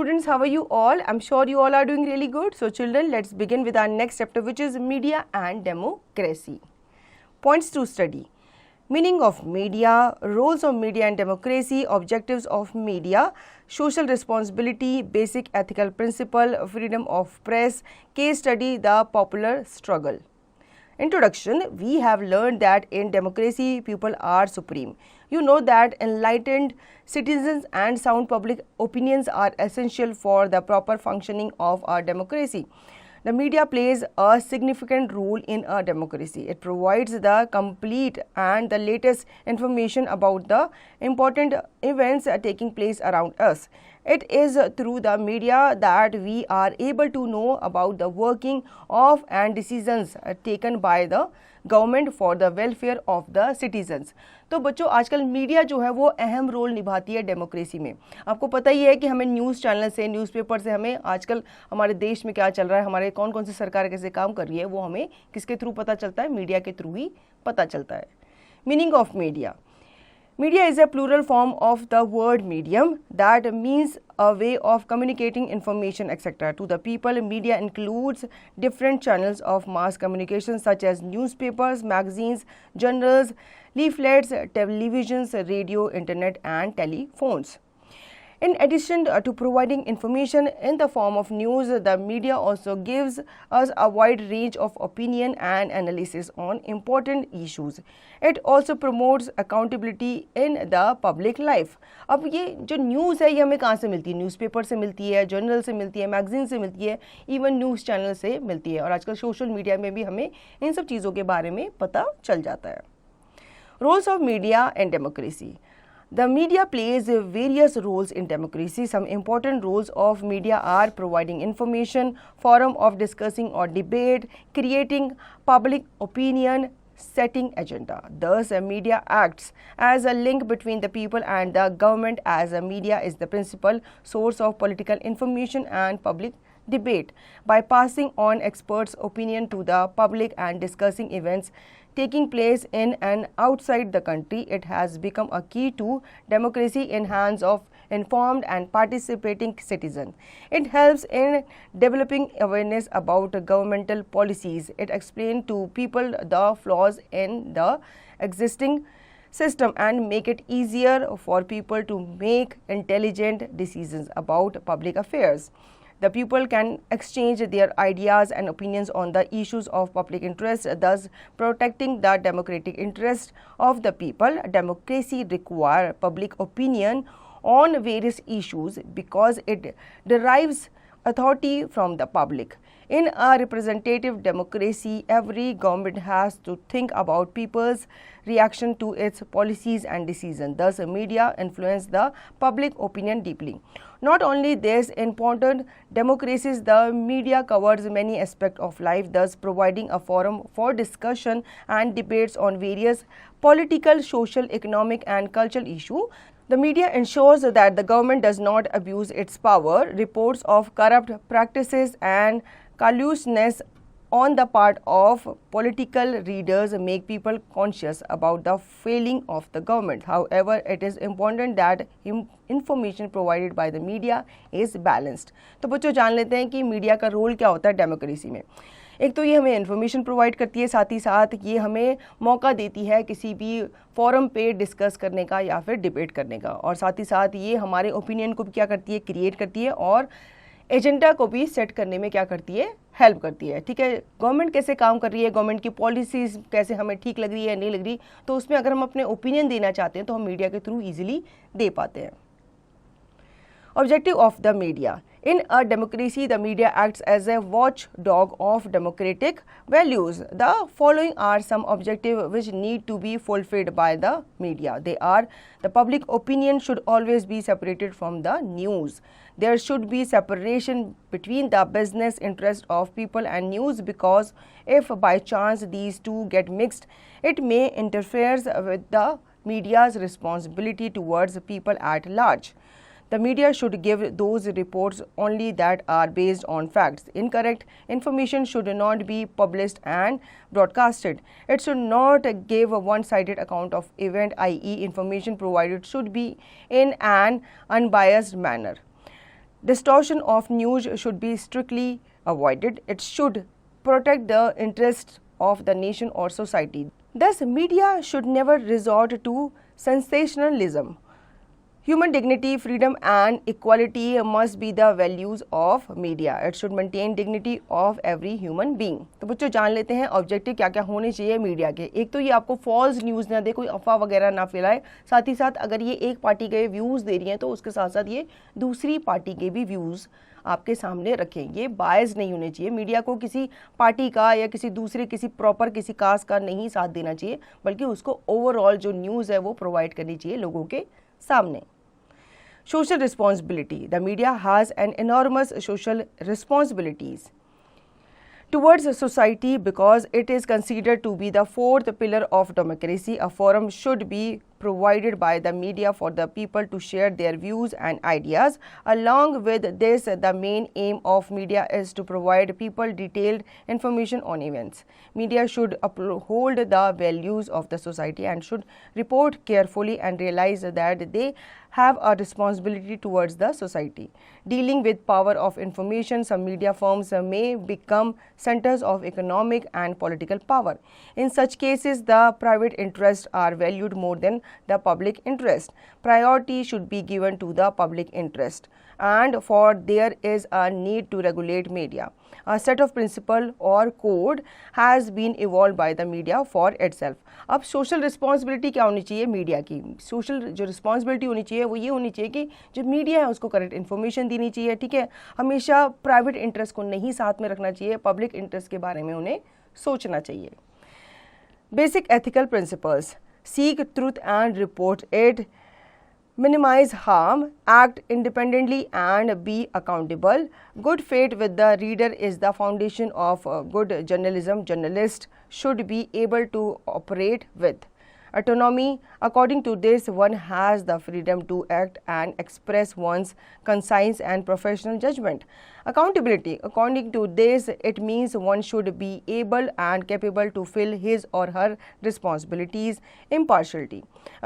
students, how are you all? I'm sure you all are doing really good. So children, let's begin with our next chapter, which is media and democracy. Points to study. Meaning of media, roles of media and democracy, objectives of media, social responsibility, basic ethical principle, freedom of press, case study, the popular struggle. Introduction. We have learned that in democracy, people are supreme. You know that enlightened citizens and sound public opinions are essential for the proper functioning of our democracy. The media plays a significant role in a democracy. It provides the complete and the latest information about the important events taking place around us. It is through the media that we are able to know about the working of and decisions taken by the government for the welfare of the citizens. तो बच्चों, आजकल media जो है वो अहम role निभाती है democracy में। आपको पता ही है कि हमें न्यूज़ चैनल से, न्यूज़पेपर से हमें आजकल हमारे देश में क्या चल रहा है, हमारे कौन कौन सी सरकार कैसे काम कर रही है, वो हमें किसके थ्रू पता चलता है? मीडिया के थ्रू ही पता चलता है। Meaning of media. Media is a plural form of the word medium that means a way of communicating information, etc. to the people. Media includes different channels of mass communication such as newspapers, magazines, journals, leaflets, televisions, radio, internet and telephones. In addition to providing information in the form of news, the media also gives us a wide range of opinion and analysis on important issues. It also promotes accountability in the public life. अब ये जो news है ये हमें कहाँ से मिलती है? न्यूज़पेपर से मिलती है, जर्नल से मिलती है, मैगजीन से मिलती है, इवन न्यूज़ चैनल से मिलती है, और आजकल सोशल मीडिया में भी हमें इन सब चीज़ों के बारे में पता चल जाता है। Roles of media and democracy. The media plays various roles in democracy. Some important roles of media are providing information, forum of discussing or debate, creating public opinion, setting agenda. Thus, media acts as a link between the people and the government, as media is the principal source of political information and public debate. By passing on experts' opinion to the public and discussing events taking place in and outside the country, it has become a key to democracy in hands of informed and participating citizens. It helps in developing awareness about governmental policies. It explains to people the flaws in the existing system and make it easier for people to make intelligent decisions about public affairs. The people can exchange their ideas and opinions on the issues of public interest, thus protecting the democratic interest of the people. Democracy requires public opinion on various issues because it derives authority from the public. In a representative democracy, every government has to think about people's reaction to its policies and decisions. Thus, media influence the public opinion deeply. Not only this, in important democracies, the media covers many aspects of life, thus providing a forum for discussion and debates on various political, social, economic and cultural issues. The media ensures that the government does not abuse its power. Reports of corrupt practices and collusiveness on the part of political leaders make people conscious about the failing of the government. However, it is important that information provided by the media is balanced. तो बच्चों जान लेते हैं कि media का role क्या होता है डेमोक्रेसी में। एक तो ये हमें इन्फॉर्मेशन प्रोवाइड करती है, साथ ही साथ ये हमें मौका देती है किसी भी फोरम पे डिस्कस करने का या फिर डिबेट करने का, और साथ ही साथ ये हमारे ओपिनियन को भी क्या करती है? क्रिएट करती है, और एजेंडा को भी सेट करने में क्या करती है? हेल्प करती है। ठीक है, गवर्नमेंट कैसे काम कर रही है, गवर्नमेंट की पॉलिसीज़ कैसे हमें ठीक लग रही है नहीं लग रही, तो उसमें अगर हम अपने ओपिनियन देना चाहते हैं तो हम मीडिया के थ्रू ईजिली दे पाते हैं। Objective of the media. In a democracy, the media acts as a watchdog of democratic values. The following are some objectives which need to be fulfilled by the media. They are: the public opinion should always be separated from the news. There should be separation between the business interest of people and news, because if by chance these two get mixed, it may interfere with the media's responsibility towards people at large. The media should give those reports only that are based on facts. Incorrect information should not be published and broadcasted. It should not give a one-sided account of event, i.e. information provided should be in an unbiased manner. Distortion of news should be strictly avoided. It should protect the interests of the nation or society. Thus, media should never resort to sensationalism. Human dignity, freedom and equality must be the values of media. It should maintain dignity of every human being. तो बच्चों जान लेते हैं objective क्या क्या होने चाहिए media के। एक तो ये आपको फॉल्स न्यूज़ ना दे, कोई अफवाह वगैरह ना फैलाए। साथ ही साथ अगर ये एक पार्टी के व्यूज़ दे रही हैं तो उसके साथ साथ ये दूसरी पार्टी के भी व्यूज़ आपके सामने रखें। ये बायस नहीं होने चाहिए। मीडिया को किसी पार्टी का या किसी दूसरे किसी प्रॉपर किसी कास्ट का नहीं साथ देना चाहिए, बल्कि उसको ओवरऑल जो न्यूज़ है वो प्रोवाइड करनी चाहिए लोगों के सामने। Social responsibility. The media has an enormous social responsibilities towards society because it is considered to be the fourth pillar of democracy. A forum should be provided by the media for the people to share their views and ideas. Along with this, the main aim of media is to provide people detailed information on events. Media should uphold the values of the society and should report carefully and realize that they have a responsibility towards the society. Dealing with power of information, some media firms may become centers of economic and political power. In such cases, the private interests are valued more than the public interest. Priority should be given to the public interest, and for there is a need to regulate media. A set of principle or code has been evolved by the media for itself. अब social responsibility क्या होनी चाहिए media की? Social जो responsibility होनी चाहिए वो ये होनी चाहिए कि जो मीडिया है उसको करेक्ट इन्फॉर्मेशन देनी चाहिए, ठीक है। हमेशा प्राइवेट इंटरेस्ट को नहीं साथ में रखना चाहिए, पब्लिक इंटरेस्ट के बारे में उन्हें सोचना चाहिए। Basic ethical principles: seek truth and report it, minimize harm, act independently and be accountable. Good faith with the reader is the foundation of good journalism. Journalists should be able to operate with autonomy. According to this, one has the freedom to act and express one's conscience and professional judgment. Accountability: according to this, it means one should be able and capable to fill his or her responsibilities. Impartiality: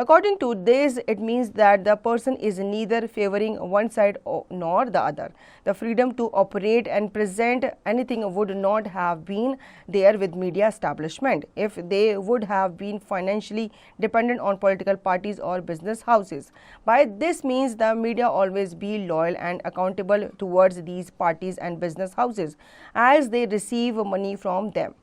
according to this, it means that the person is neither favoring one side nor the other. The freedom to operate and present anything would not have been there with media establishment if they would have been financially dependent on political parties or business houses. By this means, the media always be loyal and accountable towards these parties and business houses as they receive money from them,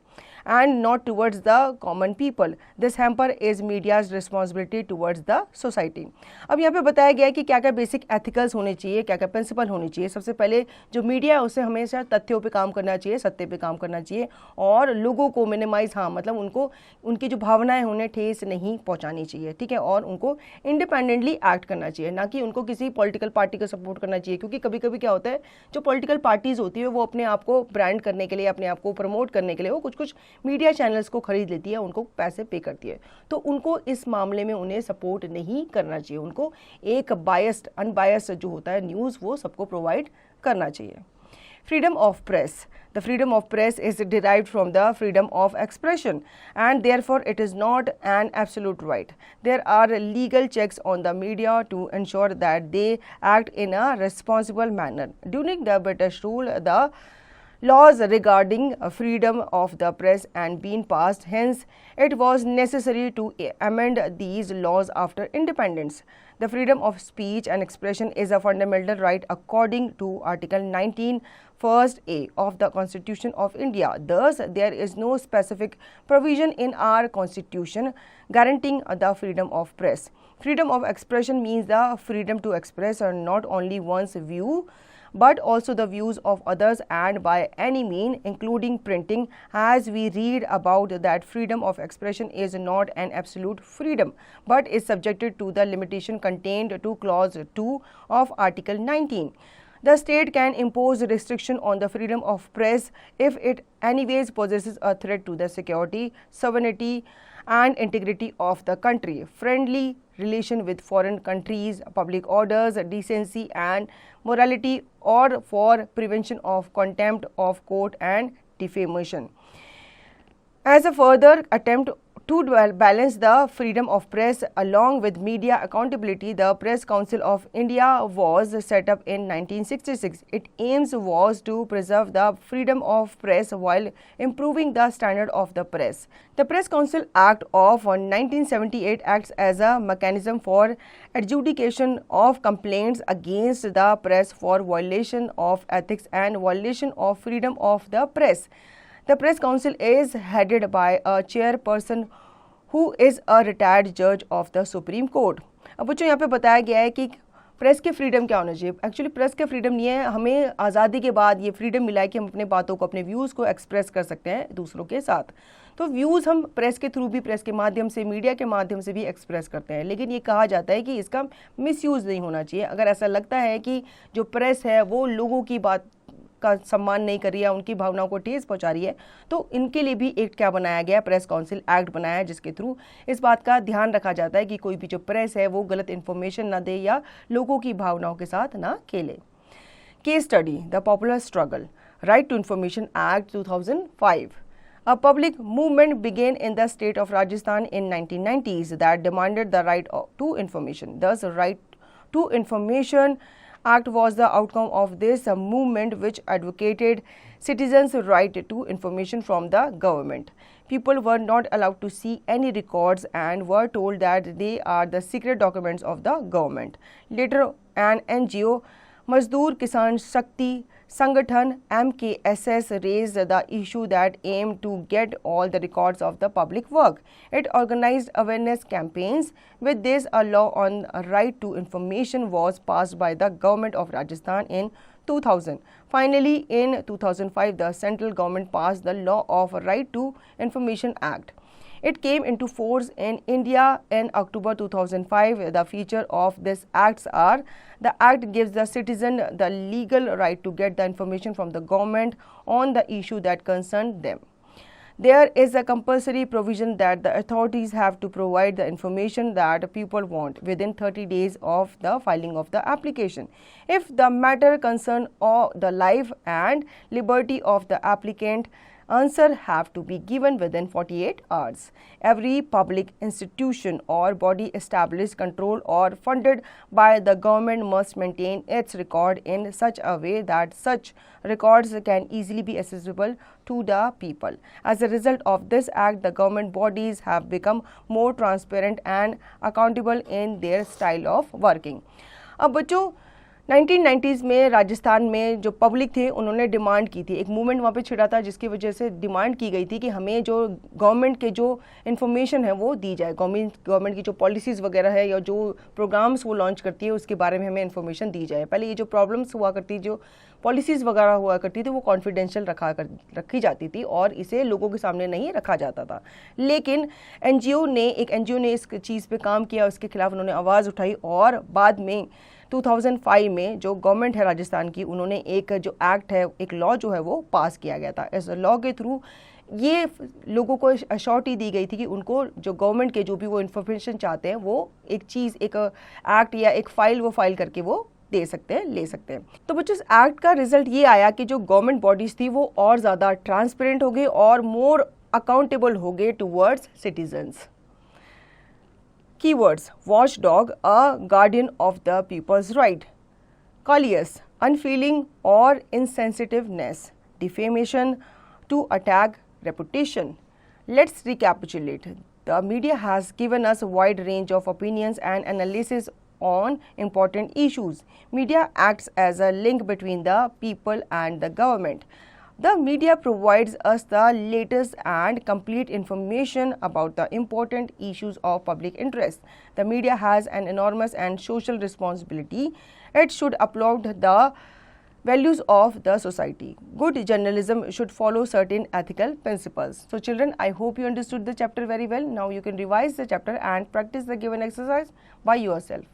and not towards the common people. This hamper is media's responsibility towards the society. अब यहाँ पे बताया गया है कि क्या क्या basic एथिकल्स होने चाहिए, क्या क्या प्रिंसिपल होने चाहिए। सबसे पहले जो मीडिया है उसे हमेशा तथ्यों पे काम करना चाहिए, सत्य पे काम करना चाहिए, और लोगों को मिनिमाइज हाँ मतलब उनको उनकी जो भावनाएं उन्हें ठेस नहीं पहुँचानी चाहिए, ठीक है, और उनको इंडिपेंडेंटली एक्ट करना चाहिए, ना कि उनको किसी पॉलिटिकल पार्टी को सपोर्ट करना चाहिए। क्योंकि कभी कभी क्या होता है, जो पॉलिटिकल पार्टीज होती है वो अपने आप को ब्रांड करने के लिए, अपने आप को प्रमोट करने के लिए वो कुछ कुछ मीडिया चैनल्स को खरीद लेती है, उनको पैसे पे करती है, तो उनको इस मामले में उन्हें सपोर्ट नहीं करना चाहिए। उनको एक बायस्ड अनबायस्ड जो होता है न्यूज़ वो सबको प्रोवाइड करना चाहिए। Freedom of press. The freedom of press is derived from the freedom of expression, and therefore it is not an absolute right. There are legal checks on the media to ensure that they act in a responsible manner. During the British rule, the laws regarding freedom of the press and been passed, hence it was necessary to amend these laws after independence. The freedom of speech and expression is a fundamental right according to Article 19 First A of the Constitution of India. Thus, there is no specific provision in our Constitution guaranteeing the freedom of press. Freedom of expression means the freedom to express not only one's view but also the views of others, and by any means, including printing. As we read about that freedom of expression is not an absolute freedom, but is subjected to the limitation contained to Clause 2 of Article 19. The state can impose restriction on the freedom of press if it anyways possesses a threat to the security, sovereignty, and integrity of the country, friendly relation with foreign countries, public orders, decency and morality, or for prevention of contempt of court and defamation. As a further attempt To balance the freedom of press along with media accountability, the Press Council of India was set up in 1966. Its aims was to preserve the freedom of press while improving the standard of the press. The Press Council Act of 1978 acts as a mechanism for adjudication of complaints against the press for violation of ethics and violation of freedom of the press. The Press Council is headed by a chairperson who is a retired judge of the Supreme Court. अब बच्चों यहाँ पे बताया गया है कि press के freedom क्या होना चाहिए. एक्चुअली प्रेस के फ्रीडम नहीं है, हमें आज़ादी के बाद ये फ्रीडम मिला है कि हम अपने बातों को, अपने व्यूज़ को एक्सप्रेस कर सकते हैं दूसरों के साथ. तो व्यूज़ हम प्रेस के थ्रू भी, प्रेस के माध्यम से, मीडिया के माध्यम से भी एक्सप्रेस करते हैं. लेकिन ये कहा जाता है कि इसका मिसयूज़ नहीं होना चाहिए. अगर ऐसा लगता है कि जो प्रेस है वो लोगों की बात का सम्मान नहीं कर रही है, उनकी भावनाओं को ठेस पहुंचा रही है, तो इनके लिए भी एक क्या बनाया गया, प्रेस काउंसिल एक्ट बनाया है, जिसके थ्रू इस बात का ध्यान रखा जाता है कि कोई भी जो प्रेस है वो गलत इन्फॉर्मेशन ना दे या लोगों की भावनाओं के साथ ना खेले. Case study, the popular struggle, right to information act 2005. A public movement began in the state of Rajasthan in 1990s that demanded the right to information. Thus, right to information Act was the outcome of this movement, which advocated citizens' right to information from the government. People were not allowed to see any records and were told that they are the secret documents of the government. Later, an NGO, Mazdoor Kisan Shakti Sangathan (MKSS) raised the issue that aimed to get all the records of the public work. It organized awareness campaigns. With this, a law on right to information was passed by the government of Rajasthan in 2000. Finally, in 2005, the central government passed the Law of Right to Information Act. It came into force in India in October 2005. The feature of this acts are: the act gives the citizen the legal right to get the information from the government on the issue that concern them. There is a compulsory provision that the authorities have to provide the information that people want within 30 days of the filing of the application. If the matter concerns the life and liberty of the applicant, answer have to be given within 48 hours. Every public institution or body established, controlled or funded by the government must maintain its record in such a way that such records can easily be accessible to the people. As a result of this act, the government bodies have become more transparent and accountable in their style of working. अब बच्चों 1990s में राजस्थान में जो public थे उन्होंने demand की थी, एक मूवमेंट वहाँ पे छिड़ा था जिसकी वजह से डिमांड की गई थी कि हमें जो गवर्नमेंट के जो इन्फॉर्मेशन है वो दी जाए, गवर्नमेंट की जो पॉलिसीज़ वगैरह है या जो प्रोग्राम्स वो लॉन्च करती है उसके बारे में हमें इन्फॉर्मेशन दी जाए. पहले ये जो प्रॉब्लम्स हुआ करती, जो पॉलिसीज़ वगैरह हुआ करती थी वो कॉन्फिडेंशियल रखी जाती थी और इसे लोगों के सामने नहीं रखा जाता था. लेकिन एक एनजीओ ने इस चीज़ पे काम किया, उसके खिलाफ उन्होंने आवाज़ उठाई और बाद में 2005 में जो गवर्नमेंट है राजस्थान की, उन्होंने एक जो एक्ट है, एक लॉ जो है वो पास किया गया था. इस लॉ के थ्रू ये लोगों को अश्योरिटी दी गई थी कि उनको जो गवर्नमेंट के जो भी वो इन्फॉर्मेशन चाहते हैं वो एक चीज़, एक एक्ट या एक फाइल वो फाइल करके वो दे सकते हैं, ले सकते हैं. तो बच्चों इस एक्ट का रिजल्ट ये आया कि जो गवर्नमेंट बॉडीज़ थी वो और ज़्यादा ट्रांसपेरेंट हो गई और मोर अकाउंटेबल हो गए towards citizens. Keywords: watchdog, a guardian of the people's right. Calleus: unfeeling or insensitiveness. Defamation: to attack reputation. Let's recapitulate. The media has given us a wide range of opinions and analysis on important issues. Media acts as a link between the people and the government. The media provides us the latest and complete information about the important issues of public interest. The media has an enormous and social responsibility. It should uphold the values of the society. Good journalism should follow certain ethical principles. So children, I hope you understood the chapter very well. Now you can revise the chapter and practice the given exercise by yourself.